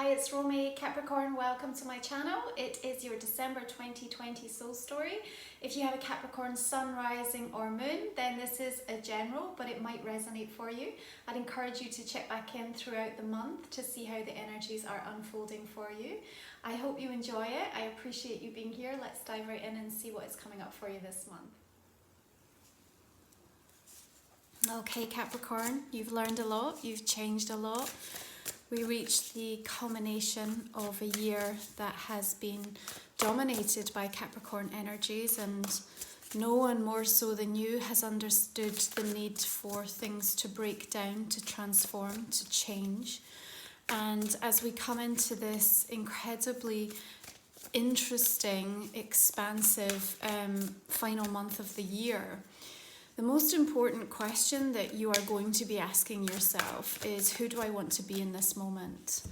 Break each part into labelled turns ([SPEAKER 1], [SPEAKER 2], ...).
[SPEAKER 1] Hi, it's Romy, Capricorn. Welcome to my channel. It is your December 2020 soul story. If you have a Capricorn sun, rising or moon, then this is a general, but it might resonate for you. I'd encourage you to check back in throughout the month to see how the energies are unfolding for you. I hope you enjoy it. I appreciate you being here. Let's dive right in and see what is coming up for you this month. Okay, Capricorn, you've learned a lot, you've changed a lot. We reached the culmination of a year that has been dominated by Capricorn energies, and no one more so than you has understood the need for things to break down, to transform, to change. And as we come into this incredibly interesting, expansive final month of the year, the most important question that you are going to be asking yourself is, who do I want to be in this moment?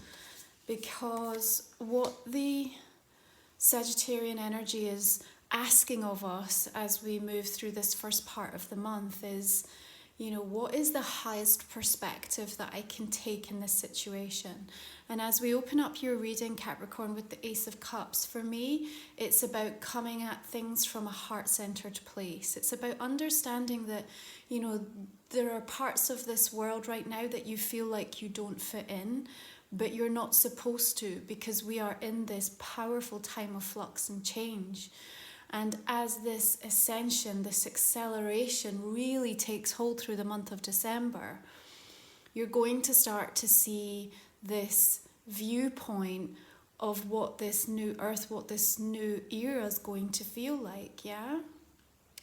[SPEAKER 1] Because what the Sagittarian energy is asking of us as we move through this first part of the month is, what is the highest perspective that I can take in this situation? And as we open up your reading, Capricorn, with the Ace of Cups, for me, it's about coming at things from a heart-centered place. It's about understanding that, there are parts of this world right now that you feel like you don't fit in, but you're not supposed to, because we are in this powerful time of flux and change. And as this ascension, this acceleration really takes hold through the month of December, you're going to start to see this viewpoint of what this new earth, what this new era is going to feel like, yeah?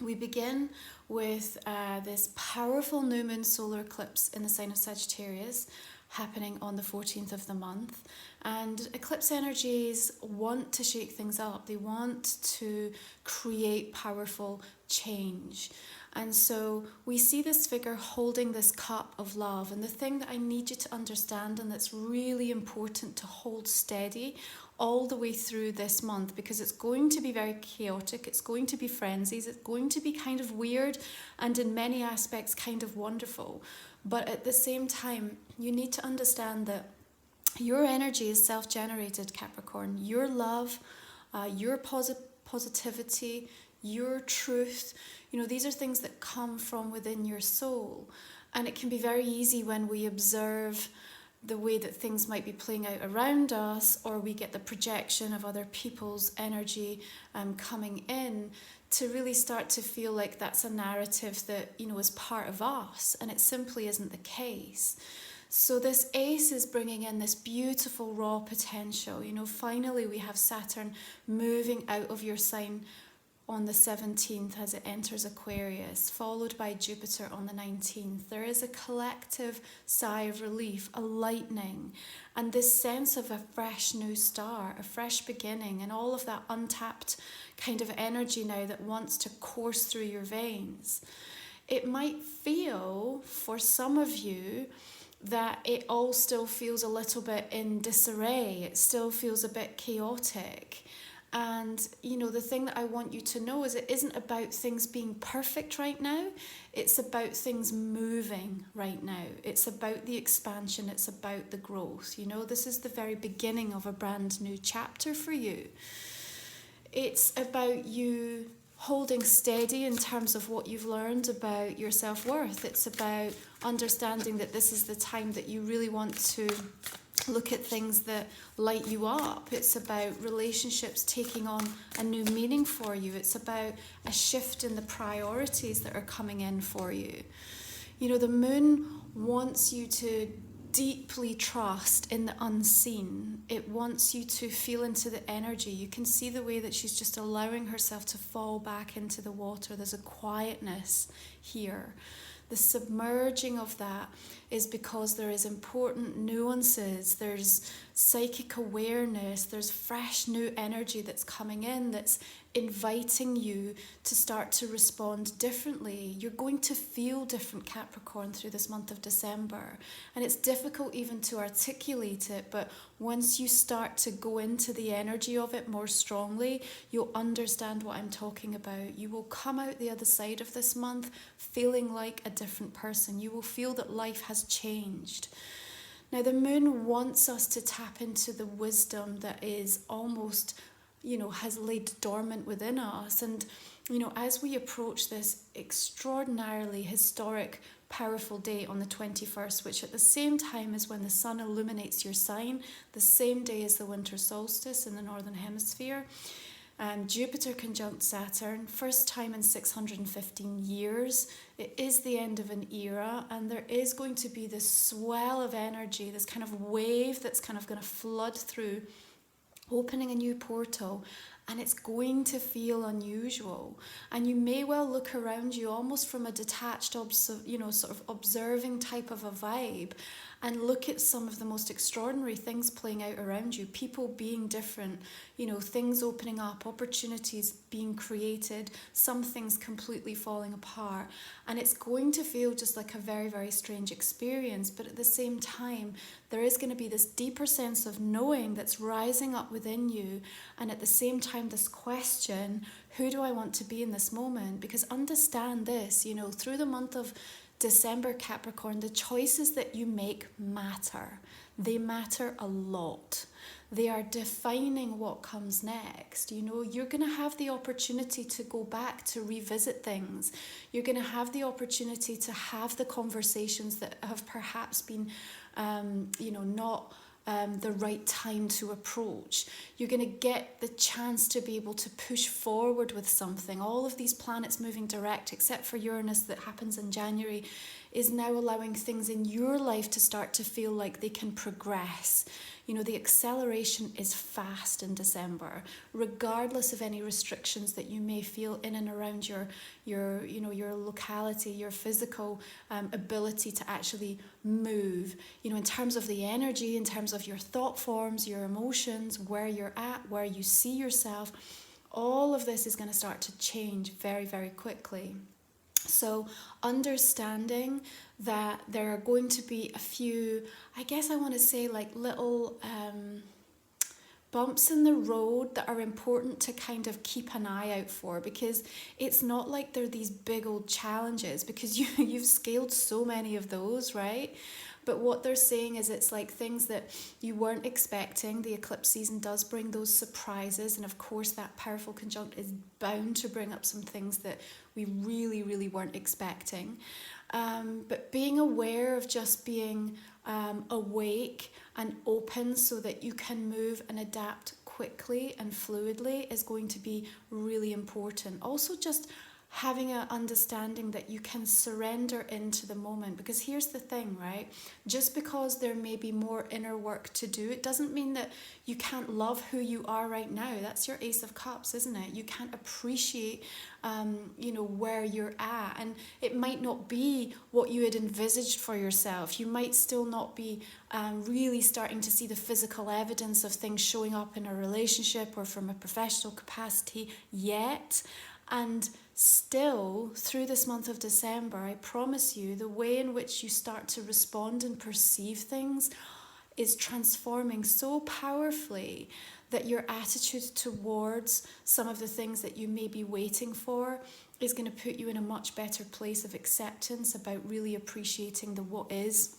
[SPEAKER 1] We begin with this powerful new moon solar eclipse in the sign of Sagittarius, happening on the 14th of the month. And eclipse energies want to shake things up. They want to create powerful change. And so we see this figure holding this cup of love. And the thing that I need you to understand, and that's really important to hold steady all the way through this month, because it's going to be very chaotic, it's going to be frenzies, it's going to be kind of weird, and in many aspects kind of wonderful. But at the same time, you need to understand that your energy is self-generated, Capricorn. Your love, your positivity, your truth, these are things that come from within your soul. And it can be very easy when we observe the way that things might be playing out around us, or we get the projection of other people's energy coming in, to really start to feel like that's a narrative that, is part of us, and it simply isn't the case. So this ace is bringing in this beautiful raw potential. Finally we have Saturn moving out of your sign on the 17th as it enters Aquarius, followed by Jupiter on the 19th. There is a collective sigh of relief, a lightening, and this sense of a fresh new start, a fresh beginning, and all of that untapped kind of energy now that wants to course through your veins. It might feel, for some of you, that it all still feels a little bit in disarray. It still feels a bit chaotic. And, the thing that I want you to know is it isn't about things being perfect right now. It's about things moving right now. It's about the expansion. It's about the growth. This is the very beginning of a brand new chapter for you. It's about you holding steady in terms of what you've learned about your self-worth. It's about understanding that this is the time that you really want to look at things that light you up. It's about relationships taking on a new meaning for you. It's about a shift in the priorities that are coming in for you. The moon wants you to deeply trust in the unseen. It wants you to feel into the energy. You can see the way that she's just allowing herself to fall back into the water. There's a quietness here. The submerging of that is because there is important nuances, there's psychic awareness, there's fresh new energy that's coming in that's inviting you to start to respond differently. You're going to feel different, Capricorn, through this month of December. And it's difficult even to articulate it, but once you start to go into the energy of it more strongly, you'll understand what I'm talking about. You will come out the other side of this month feeling like a different person. You will feel that life has changed. Now, the moon wants us to tap into the wisdom that is almost, has laid dormant within us. And, as we approach this extraordinarily historic, powerful day on the 21st, which at the same time is when the sun illuminates your sign, the same day as the winter solstice in the northern hemisphere. Jupiter conjunct Saturn, first time in 615 years. It is the end of an era, and there is going to be this swell of energy, this kind of wave that's kind of going to flood through, opening a new portal, and it's going to feel unusual. And you may well look around you almost from a detached, sort of observing type of a vibe, and look at some of the most extraordinary things playing out around you, people being different, things opening up, opportunities being created, some things completely falling apart. And it's going to feel just like a very, very strange experience, but at the same time, there is going to be this deeper sense of knowing that's rising up within you, and at the same time, this question, who do I want to be in this moment? Because understand this, through the month of December, Capricorn, the choices that you make matter. They matter a lot. They are defining what comes next. You're going to have the opportunity to go back to revisit things. You're going to have the opportunity to have the conversations that have perhaps been, not the right time to approach. You're going to get the chance to be able to push forward with something. All of these planets moving direct, except for Uranus that happens in January, is now allowing things in your life to start to feel like they can progress. The acceleration is fast in December, regardless of any restrictions that you may feel in and around your locality, your physical ability to actually move. In terms of the energy, in terms of your thought forms, your emotions, where you're at, where you see yourself, all of this is going to start to change very, very quickly. So understanding that there are going to be a few, I guess I want to say like little bumps in the road that are important to kind of keep an eye out for, because it's not like they're these big old challenges, because you've scaled so many of those, right? But what they're saying is it's like things that you weren't expecting. The eclipse season does bring those surprises. And of course, that powerful conjunct is bound to bring up some things that we really, really weren't expecting. But being aware of just being awake and open so that you can move and adapt quickly and fluidly is going to be really important. Also, just having an understanding that you can surrender into the moment, because here's the thing, right? Just because there may be more inner work to do, it doesn't mean that you can't love who you are right now. That's your Ace of Cups, isn't it? You can't appreciate where you're at, and it might not be what you had envisaged for yourself. You might still not be really starting to see the physical evidence of things showing up in a relationship or from a professional capacity yet. And still, through this month of December, I promise you, the way in which you start to respond and perceive things is transforming so powerfully that your attitude towards some of the things that you may be waiting for is going to put you in a much better place of acceptance about really appreciating the what is,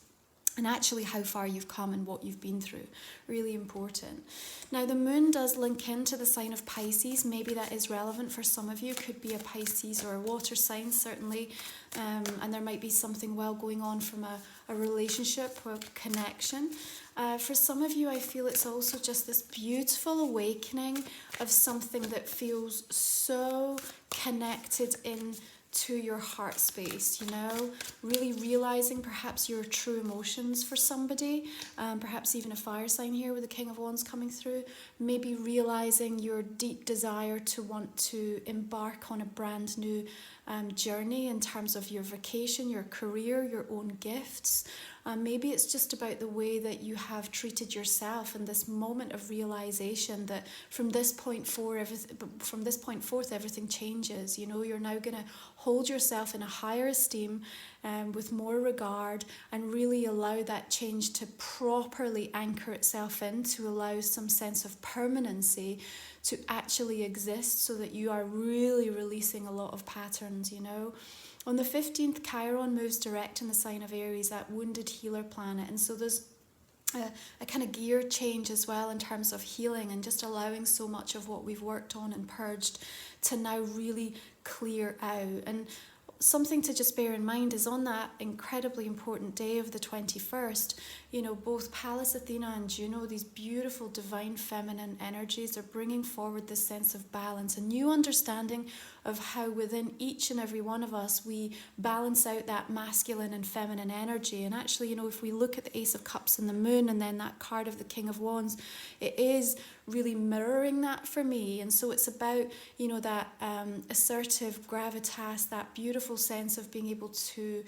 [SPEAKER 1] and actually how far you've come and what you've been through. Really important. Now, the moon does link into the sign of Pisces. Maybe that is relevant for some of you. Could be a Pisces or a water sign, certainly. And there might be something well going on from a relationship or connection. For some of you, I feel it's also just this beautiful awakening of something that feels so connected in to your heart space, really realizing perhaps your true emotions for somebody, perhaps even a fire sign here with the King of Wands coming through, maybe realizing your deep desire to want to embark on a brand new journey in terms of your vocation, your career, your own gifts. Maybe it's just about the way that you have treated yourself and this moment of realization that from this point forth, everything changes. You're now going to hold yourself in a higher esteem, with more regard, and really allow that change to properly anchor itself in, to allow some sense of permanency to actually exist, so that you are really releasing a lot of patterns, On the 15th, Chiron moves direct in the sign of Aries, that wounded healer planet. And so there's a kind of gear change as well in terms of healing, and just allowing so much of what we've worked on and purged to now really clear out. And something to just bear in mind is on that incredibly important day of the 21st, you know, both Pallas Athena and Juno, these beautiful divine feminine energies, are bringing forward this sense of balance, a new understanding of how within each and every one of us we balance out that masculine and feminine energy. And actually, you know, if we look at the Ace of Cups and the Moon and then that card of the King of Wands, it is really mirroring that for me. And so it's about, you know, that assertive gravitas, that beautiful sense of being able to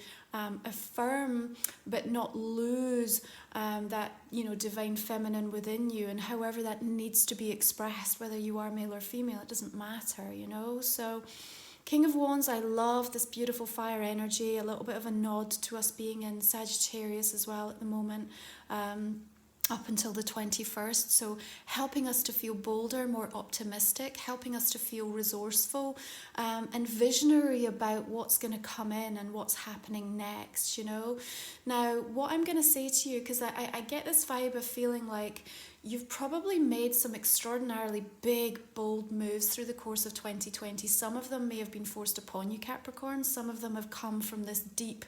[SPEAKER 1] affirm but not lose that, you know, divine feminine within you, and however that needs to be expressed, whether you are male or female, it doesn't matter, you know. So King of Wands, I love this beautiful fire energy, a little bit of a nod to us being in Sagittarius as well at the moment, up until the 21st. So helping us to feel bolder, more optimistic, helping us to feel resourceful and visionary about what's going to come in and what's happening next, you know. Now, what I'm going to say to you, because I get this vibe of feeling like you've probably made some extraordinarily big, bold moves through the course of 2020. Some of them may have been forced upon you, Capricorn. Some of them have come from this deep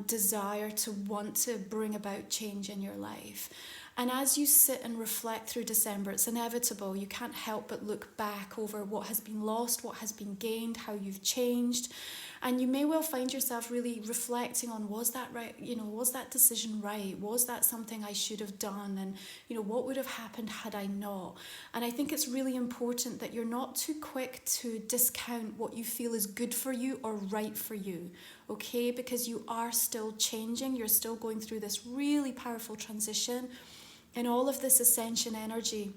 [SPEAKER 1] desire to want to bring about change in your life. And as you sit and reflect through December, it's inevitable. You can't help but look back over what has been lost, what has been gained, how you've changed. And you may well find yourself really reflecting on, was that right? You know, was that decision right? Was that something I should have done? And, you know, what would have happened had I not? And I think it's really important that you're not too quick to discount what you feel is good for you or right for you, okay? Because you are still changing. You're still going through this really powerful transition. And all of this ascension energy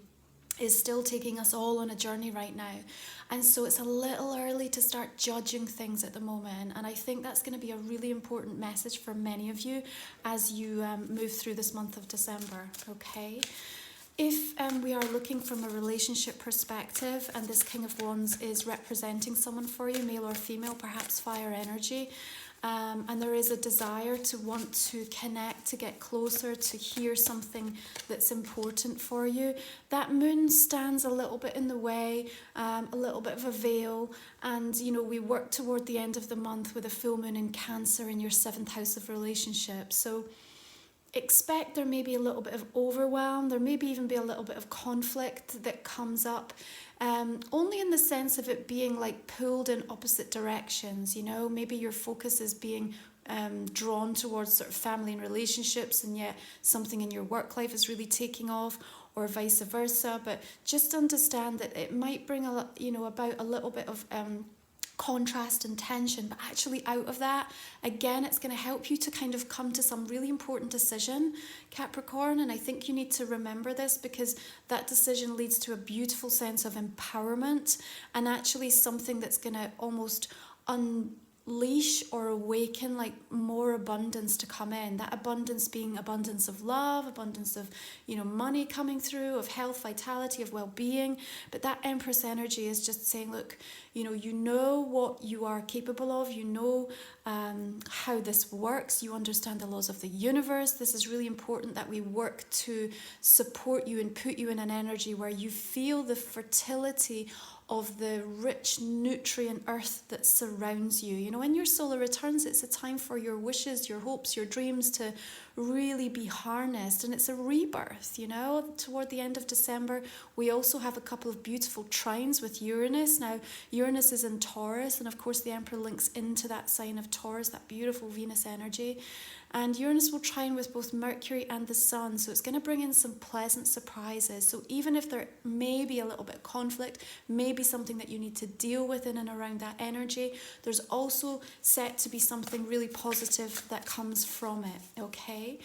[SPEAKER 1] is still taking us all on a journey right now. And so it's a little early to start judging things at the moment. And I think that's going to be a really important message for many of you as you move through this month of December, okay? If we are looking from a relationship perspective and this King of Wands is representing someone for you, male or female, perhaps fire energy, and there is a desire to want to connect, to get closer, to hear something that's important for you, that moon stands a little bit in the way, a little bit of a veil. And, you know, we work toward the end of the month with a full moon in Cancer in your 7th house of relationships. So expect there may be a little bit of overwhelm, there may be even be a little bit of conflict that comes up, only in the sense of it being like pulled in opposite directions, you know. Maybe your focus is being drawn towards sort of family and relationships, and yet something in your work life is really taking off, or vice versa. But just understand that it might bring about a little bit of contrast and tension, but actually out of that, again, it's going to help you to kind of come to some really important decision, Capricorn. And I think you need to remember this, because that decision leads to a beautiful sense of empowerment, and actually something that's going to almost unleash or awaken like more abundance to come in. That abundance being abundance of love, abundance of, you know, money coming through, of health, vitality, of well-being. But that Empress energy is just saying, look, you know what you are capable of, you know how this works, you understand the laws of the universe. This is really important that we work to support you and put you in an energy where you feel the fertility of the rich nutrient earth that surrounds you. You know, in your solar returns, it's a time for your wishes, your hopes, your dreams to really be harnessed, and it's a rebirth, you know. Toward the end of December, we also have a couple of beautiful trines with Uranus. Now, Uranus is in Taurus, and of course the Emperor links into that sign of Taurus, that beautiful Venus energy. And Uranus will trine with both Mercury and the Sun, so it's going to bring in some pleasant surprises. So even if there may be a little bit of conflict, maybe something that you need to deal with in and around that energy, there's also set to be something really positive that comes from it, okay?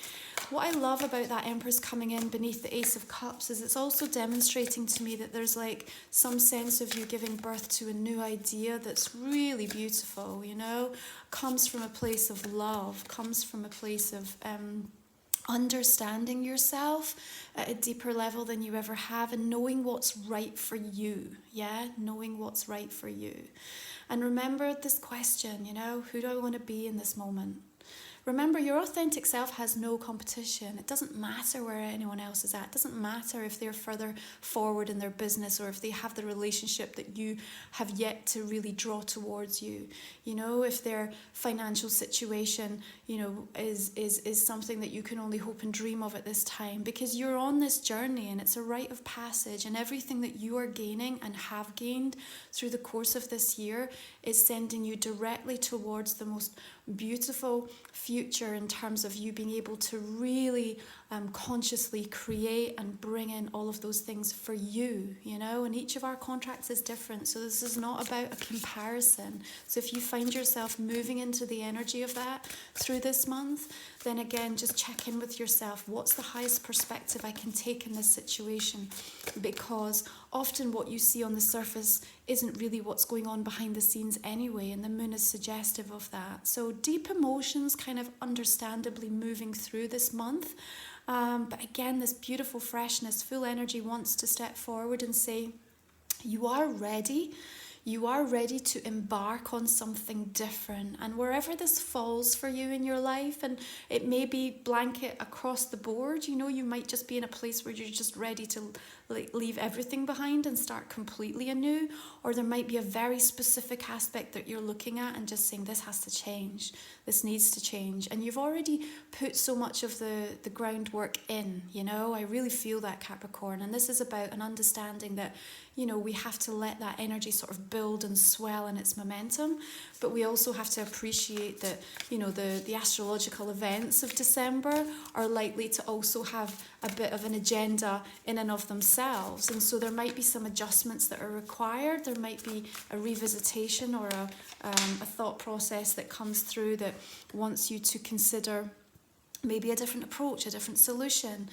[SPEAKER 1] What I love about that Empress coming in beneath the Ace of Cups is it's also demonstrating to me that there's like some sense of you giving birth to a new idea that's really beautiful, you know? Comes from a place of love, comes from a place of understanding yourself at a deeper level than you ever have, and knowing what's right for you, yeah? Knowing what's right for you. And remember this question, you know, who do I want to be in this moment? remember, your authentic self has no competition. It doesn't matter where anyone else is at. It doesn't matter if they're further forward in their business or if they have the relationship that you have yet to really draw towards you. You know, if their financial situation, you know, is something that you can only hope and dream of at this time, because you're on this journey and it's a rite of passage, and everything that you are gaining and have gained through the course of this year is sending you directly towards the most beautiful future in terms of you being able to really consciously create and bring in all of those things for you, you know, and each of our contracts is different. So this is not about a comparison. So if you find yourself moving into the energy of that through this month, then again, just check in with yourself. What's the highest perspective I can take in this situation? Because often what you see on the surface isn't really what's going on behind the scenes anyway, and the moon is suggestive of that. So deep emotions kind of understandably moving through this month. But again, this beautiful freshness, full energy wants to step forward and say, you are ready. You are ready to embark on something different. And wherever this falls for you in your life, and it may be blanket across the board, you know, you might just be in a place where you're just ready to leave everything behind and start completely anew. Or there might be a very specific aspect that you're looking at and just saying, this has to change. This needs to change. And you've already put so much of the groundwork in, you know. I really feel that, Capricorn. And this is about an understanding that, you know, we have to let that energy sort of build and swell in its momentum. But we also have to appreciate that, you know, the astrological events of December are likely to also have a bit of an agenda in and of themselves. And so there might be some adjustments that are required. There might be a revisitation or a thought process that comes through that wants you to consider maybe a different approach, a different solution,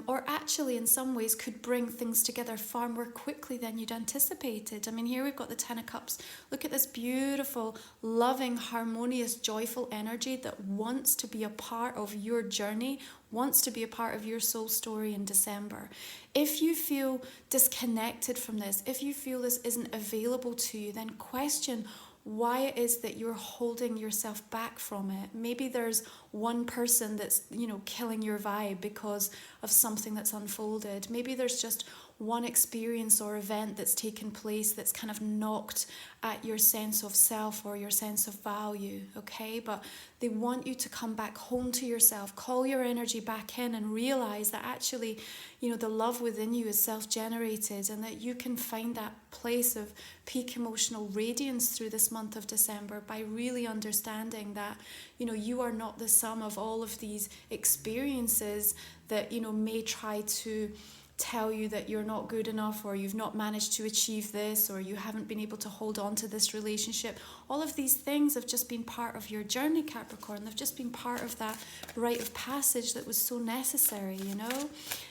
[SPEAKER 1] or actually in some ways could bring things together far more quickly than you'd anticipated. I mean, here we've got the Ten of Cups. Look at this beautiful, loving, harmonious, joyful energy that wants to be a part of your journey, wants to be a part of your soul story in December. If you feel disconnected from this, if you feel this isn't available to you, then question why it is that you're holding yourself back from it. Maybe there's one person that's, you know, killing your vibe because of something that's unfolded. Maybe there's just one experience or event that's taken place that's kind of knocked at your sense of self or your sense of value, okay? But they want you to come back home to yourself, call your energy back in and realize that actually, you know, the love within you is self-generated, and that you can find that place of peak emotional radiance through this month of December by really understanding that, you know, you are not the sum of all of these experiences that, you know, may try to tell you that you're not good enough, or you've not managed to achieve this, or you haven't been able to hold on to this relationship. All of these things have just been part of your journey, Capricorn. They've just been part of that rite of passage that was so necessary, you know.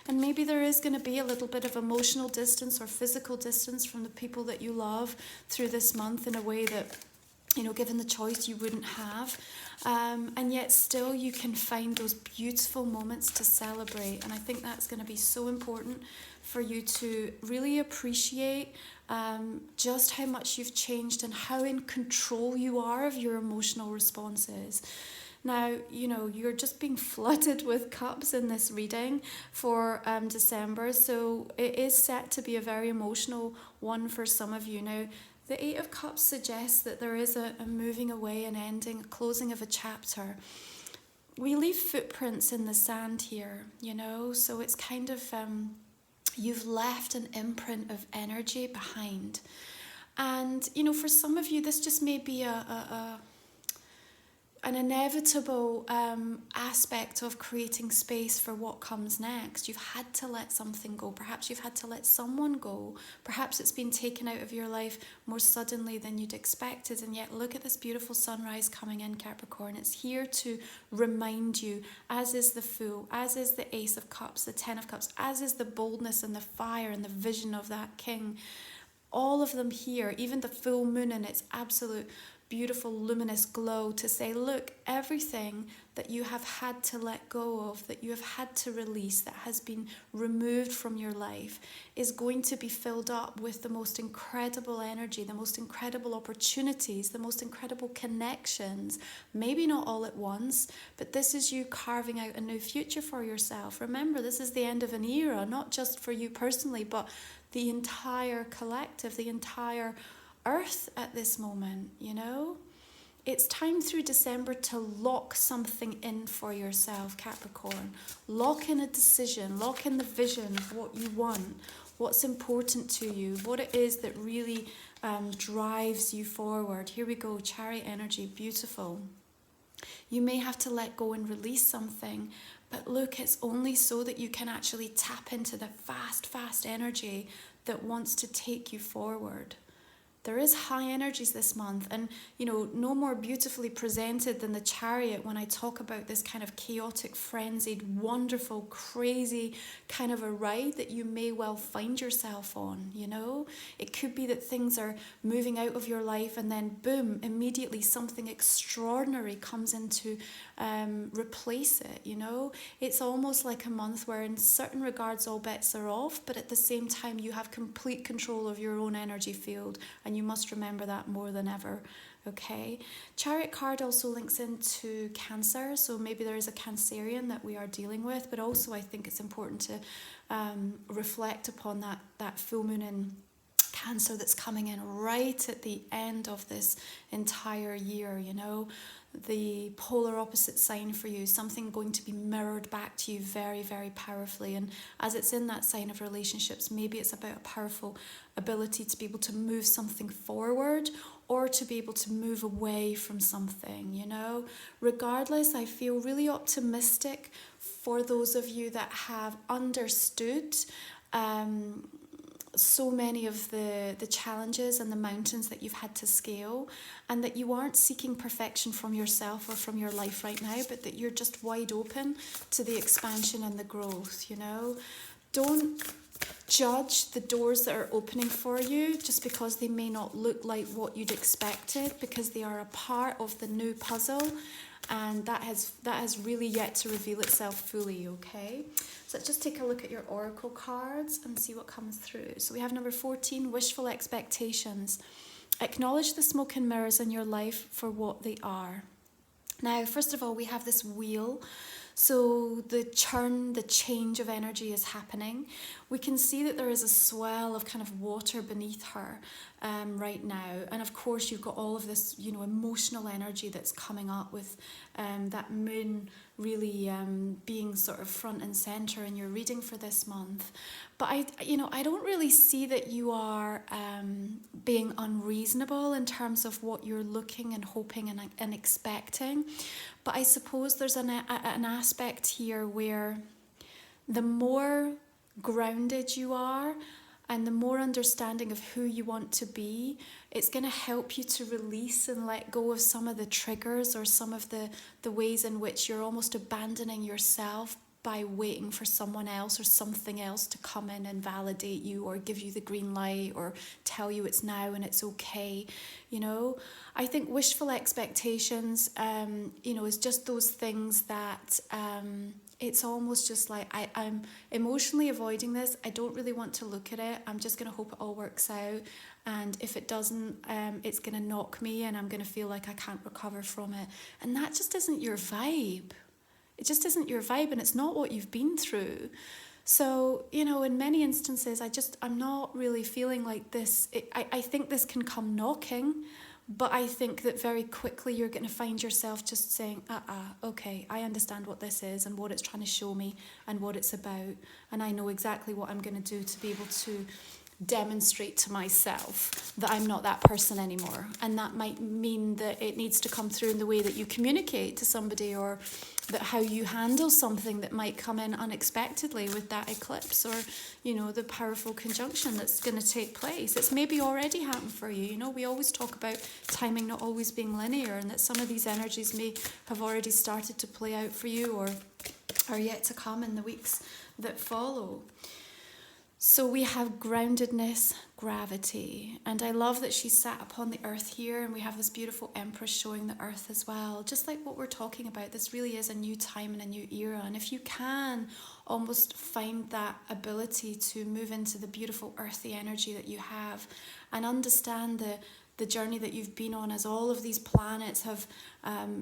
[SPEAKER 1] And maybe there is going to be a little bit of emotional distance or physical distance from the people that you love through this month in a way that, you know, given the choice, you wouldn't have. And yet still you can find those beautiful moments to celebrate. And I think that's going to be so important for you to really appreciate just how much you've changed and how in control you are of your emotional responses. Now, you know, you're just being flooded with cups in this reading for December. So it is set to be a very emotional one for some of you. Now, the Eight of Cups suggests that there is a moving away, an ending, a closing of a chapter. We leave footprints in the sand here, you know, so it's kind of, you've left an imprint of energy behind. And, you know, for some of you, this just may be an inevitable aspect of creating space for what comes next. You've had to let something go. Perhaps you've had to let someone go. Perhaps it's been taken out of your life more suddenly than you'd expected. And yet look at this beautiful sunrise coming in, Capricorn. It's here to remind you, as is the Fool, as is the Ace of Cups, the Ten of Cups, as is the boldness and the fire and the vision of that king. All of them here, even the full moon in its absolute beautiful luminous glow to say, look, everything that you have had to let go of, that you have had to release, that has been removed from your life, is going to be filled up with the most incredible energy, the most incredible opportunities, the most incredible connections. Maybe not all at once, but this is you carving out a new future for yourself. Remember, this is the end of an era, not just for you personally, but the entire collective, the entire earth at this moment, you know? It's time through December to lock something in for yourself, Capricorn. Lock in a decision, lock in the vision of what you want, what's important to you, what it is that really drives you forward. Here we go, Chariot energy, beautiful. You may have to let go and release something, but look, it's only so that you can actually tap into the fast energy that wants to take you forward. There is high energies this month, and you know, no more beautifully presented than the Chariot when I talk about this kind of chaotic, frenzied, wonderful, crazy kind of a ride that you may well find yourself on, you know? It could be that things are moving out of your life and then boom, immediately something extraordinary comes in to replace it, you know? It's almost like a month where in certain regards all bets are off, but at the same time you have complete control of your own energy field, and you must remember that more than ever, okay? Chariot card also links into Cancer, so maybe there is a Cancerian that we are dealing with, but also I think it's important to reflect upon that full moon in Cancer that's coming in right at the end of this entire year, you know? The polar opposite sign for you, something going to be mirrored back to you very, very powerfully. And as it's in that sign of relationships, maybe it's about a powerful ability to be able to move something forward or to be able to move away from something, you know. Regardless, I feel really optimistic for those of you that have understood so many of the challenges and the mountains that you've had to scale, and that you aren't seeking perfection from yourself or from your life right now, but that you're just wide open to the expansion and the growth, you know. Don't judge the doors that are opening for you just because they may not look like what you'd expected, because they are a part of the new puzzle, and that has really yet to reveal itself fully, okay? So let's just take a look at your oracle cards and see what comes through. So we have number 14, wishful expectations. Acknowledge the smoke and mirrors in your life for what they are. Now, first of all, we have this wheel. So the churn, the change of energy is happening. We can see that there is a swell of kind of water beneath her right now. And of course, you've got all of this, you know, emotional energy that's coming up with that moon really being sort of front and center in your reading for this month. But I don't really see that you are being unreasonable in terms of what you're looking and hoping and expecting. But I suppose there's an aspect here where the more grounded you are and the more understanding of who you want to be, it's going to help you to release and let go of some of the triggers or some of the ways in which you're almost abandoning yourself by waiting for someone else or something else to come in and validate you or give you the green light or tell you it's now and it's okay, you know. I think wishful expectations, is just those things that it's almost just like I'm emotionally avoiding this. I don't really want to look at it. I'm just going to hope it all works out. And if it doesn't, it's going to knock me and I'm going to feel like I can't recover from it. And that just isn't your vibe. It just isn't your vibe, and it's not what you've been through. So, you know, in many instances, I'm not really feeling like this. I think this can come knocking, but I think that very quickly you're going to find yourself just saying, okay, I understand what this is and what it's trying to show me and what it's about. And I know exactly what I'm going to do to be able to demonstrate to myself that I'm not that person anymore. And that might mean that it needs to come through in the way that you communicate to somebody, or that how you handle something that might come in unexpectedly with that eclipse, or, you know, the powerful conjunction that's going to take place. It's maybe already happened for you. You know, we always talk about timing not always being linear, and that some of these energies may have already started to play out for you or are yet to come in the weeks that follow. So we have groundedness, gravity, and I love that she sat upon the earth here, and we have this beautiful Empress showing the earth as well. Just like what we're talking about, this really is a new time and a new era, and if you can almost find that ability to move into the beautiful earthy energy that you have and understand the journey that you've been on as all of these planets have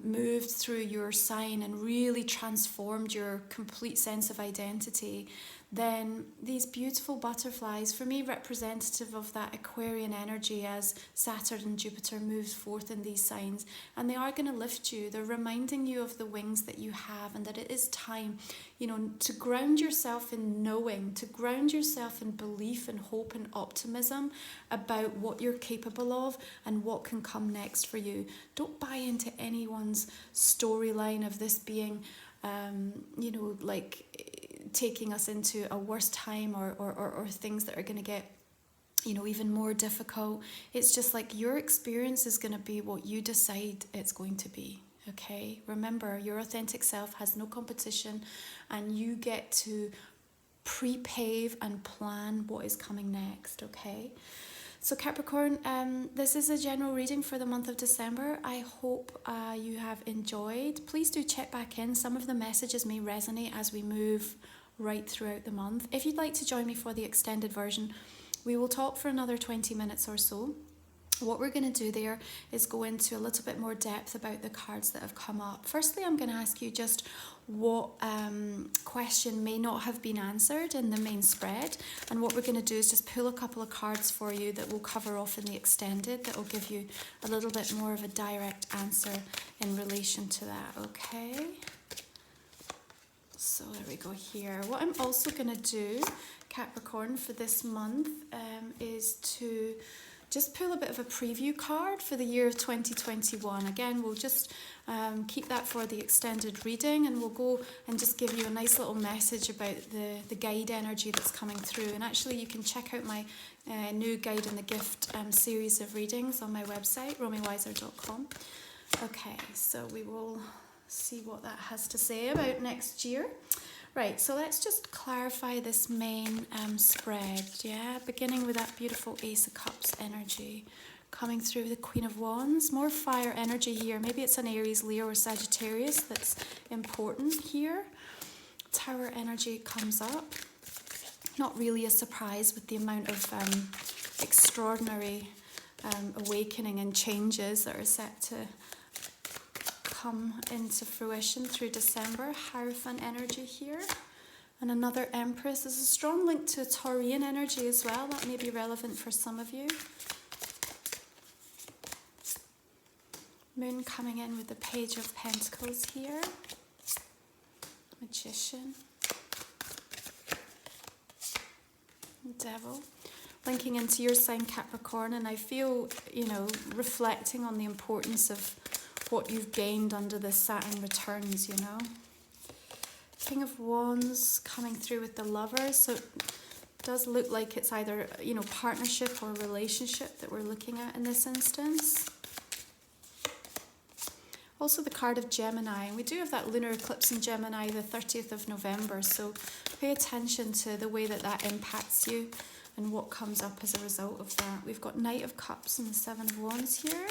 [SPEAKER 1] moved through your sign and really transformed your complete sense of identity, then these beautiful butterflies, for me representative of that Aquarian energy as Saturn and Jupiter moves forth in these signs, and they are going to lift you. They're reminding you of the wings that you have and that it is time, to ground yourself in knowing, to ground yourself in belief and hope and optimism about what you're capable of and what can come next for you. Don't buy into anyone's storyline of this being taking us into a worse time or things that are going to get even more difficult. It's just like your experience is going to be what you decide it's going to be. Okay, remember, your authentic self has no competition, and you get to pre-pave and plan what is coming next. Okay, so Capricorn, this is a general reading for the month of December. I hope you have enjoyed. Please do check back in. Some of the messages may resonate as we move right throughout the month. If you'd like to join me for the extended version, we will talk for another 20 minutes or so. What we're going to do there is go into a little bit more depth about the cards that have come up. Firstly, I'm going to ask you just what question may not have been answered in the main spread, and what we're going to do is just pull a couple of cards for you that we'll cover off in the extended, that will give you a little bit more of a direct answer in relation to that. Okay, so there we go here. What I'm also going to do, Capricorn, for this month is to just pull a bit of a preview card for the year of 2021. Again, we'll just keep that for the extended reading, and we'll go and just give you a nice little message about the guide energy that's coming through. And actually, you can check out my new Guide and the Gift series of readings on my website, romywiser.com. Okay, so we will see what that has to say about next year. Right, so let's just clarify this main spread, beginning with that beautiful Ace of Cups energy coming through the Queen of Wands. More fire energy here. Maybe it's an Aries, Leo or Sagittarius that's important here. Tower energy comes up. Not really a surprise with the amount of extraordinary awakening and changes that are set to come into fruition through December. Hierophant energy here, and another Empress. There's a strong link to Taurian energy as well. That may be relevant for some of you. Moon coming in with the Page of Pentacles here. Magician. Devil. Linking into your sign, Capricorn, and I feel, reflecting on the importance of what you've gained under the Saturn returns, King of Wands coming through with the Lovers. So it does look like it's either, partnership or relationship that we're looking at in this instance. Also the card of Gemini, and we do have that lunar eclipse in Gemini the 30th of November, so pay attention to the way that impacts you and what comes up as a result of that. We've got Knight of Cups and the Seven of Wands here.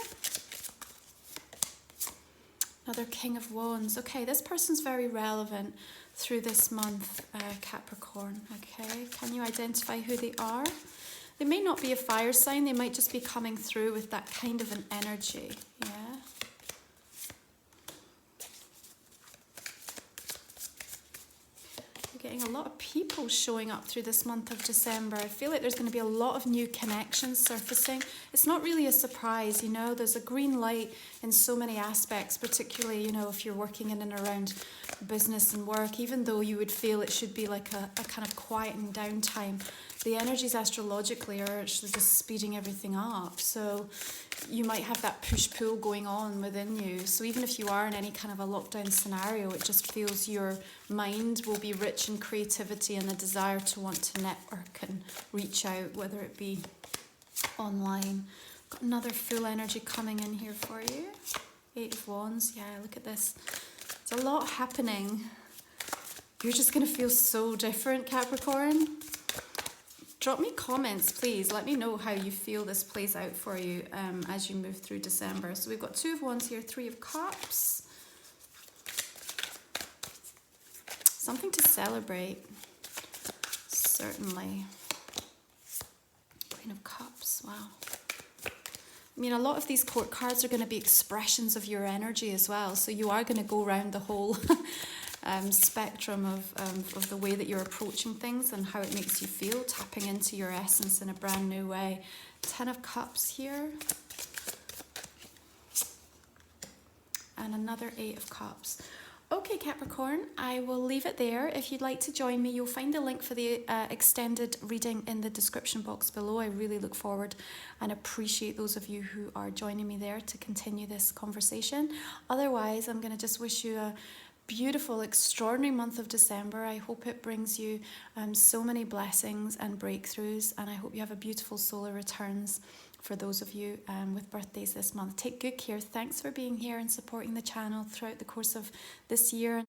[SPEAKER 1] Another King of Wands. Okay, this person's very relevant through this month, Capricorn. Okay, can you identify who they are? They may not be a fire sign. They might just be coming through with that kind of an energy. Yeah. Getting a lot of people showing up through this month of December. I feel like there's going to be a lot of new connections surfacing. It's not really a surprise, there's a green light in so many aspects, particularly, if you're working in and around business and work, even though you would feel it should be like a kind of quieting down time. The energies astrologically are actually just speeding everything up. So you might have that push-pull going on within you. So even if you are in any kind of a lockdown scenario, it just feels your mind will be rich in creativity and a desire to want to network and reach out, whether it be online. Got another full energy coming in here for you. Eight of Wands. Yeah, look at this. There's a lot happening. You're just going to feel so different, Capricorn. drop me comments, please. Let me know how you feel this plays out for you as you move through December. So we've got 2 of Wands here, 3 of Cups. Something to celebrate, certainly. Queen of Cups, wow. I mean, a lot of these court cards are going to be expressions of your energy as well. So you are going to go around the whole spectrum of the way that you're approaching things and how it makes you feel, tapping into your essence in a brand new way. 10 of Cups here. And another 8 of Cups. Okay, Capricorn, I will leave it there. If you'd like to join me, you'll find a link for the extended reading in the description box below. I really look forward and appreciate those of you who are joining me there to continue this conversation. Otherwise, I'm going to just wish you a beautiful, extraordinary month of December. I hope it brings you so many blessings and breakthroughs, and I hope you have a beautiful solar returns for those of you with birthdays this month. Take good care. Thanks for being here and supporting the channel throughout the course of this year.